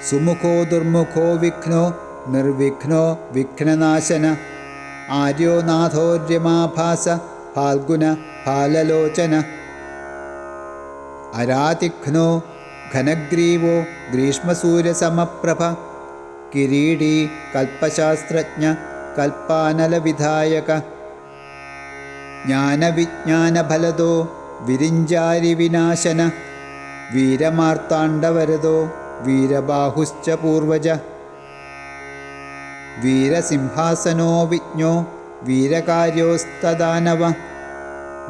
സുമുഖോ ദുർമുഖോ വിഘ്നോ നിർവിഘ്നോ വിഘ്നനാശന ആര്യോ നാഥോര്യമാഭാസ ഫാൽഗുന ഫാലലോചന അരാതിഘ്നോ ഘനഗ്രീവോ ഗ്രീഷ്മസൂര്യസമപ്രഭ കിരീടീ കൽപ്പശാസ്ത്രജ്ഞ കൽപ്പാനലവിധായക ജ്ഞാനവിജ്ഞാനഫലദോ വിരിഞ്ചാരി വിനാശന വീരമാർത്താണ്ഡവരദോ വീരബാഹുശ്ച പൂർവജ വീരസിംഹാസനോ വിജ്ഞോ വീരകാര്യോസ്തദാനവ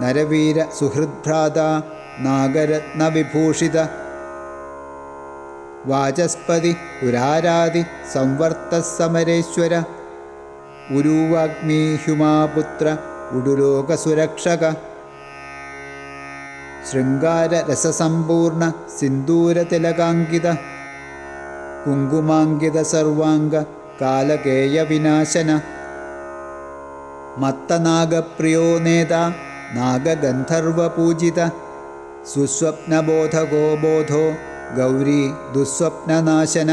നരവീര സുഹൃദ്ഭ്രാത നാഗരത്നവിഭൂഷിത വാചസ്പതി പുരാരാതി സംവർത്തസമരേശ്വര ഉരുവാഗ്മീ ഹ്യുമാപുത്ര ഉടുലോകസുരക്ഷക ശൃംഗാരരസസമ്പൂർണ സിന്ദൂരതിലകാങ്കിത കുങ്കുമാങ്കിത സർവാംഗ കാലകേയവിനാശന മത്തനാഗപ്രിയോ നേതാ നാഗഗന്ധർവപൂജിത സുസ്വപ്നബോധകോ ബോധോ ഗൗരീ ദുസ്വപ്നനാശന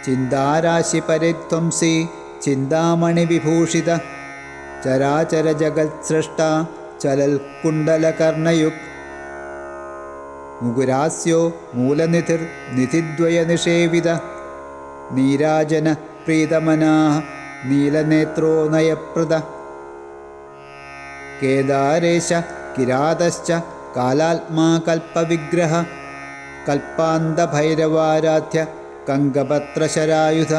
ചിന്താരാശിപരിധ്വംസി ചിന്താമണിവിഭൂഷിത ചരാചരജഗത്സ്രഷ്ട ചലൽകുണ്ടലകർണയുക് മുകുരാസ്യോ മൂലനിധിർ നിധിദ്വയനിഷേവിത നീരാജന പ്രീതമനാഃ നീലനേത്രോ നയപ്രദ കേദാരേശ കിരാതശ്ച കാലാത്മാ കൽപ്പവിഗ്രഹ കൽപ്പാന്തഭൈരവാരാധ്യ കങ്കപത്രശരായുധ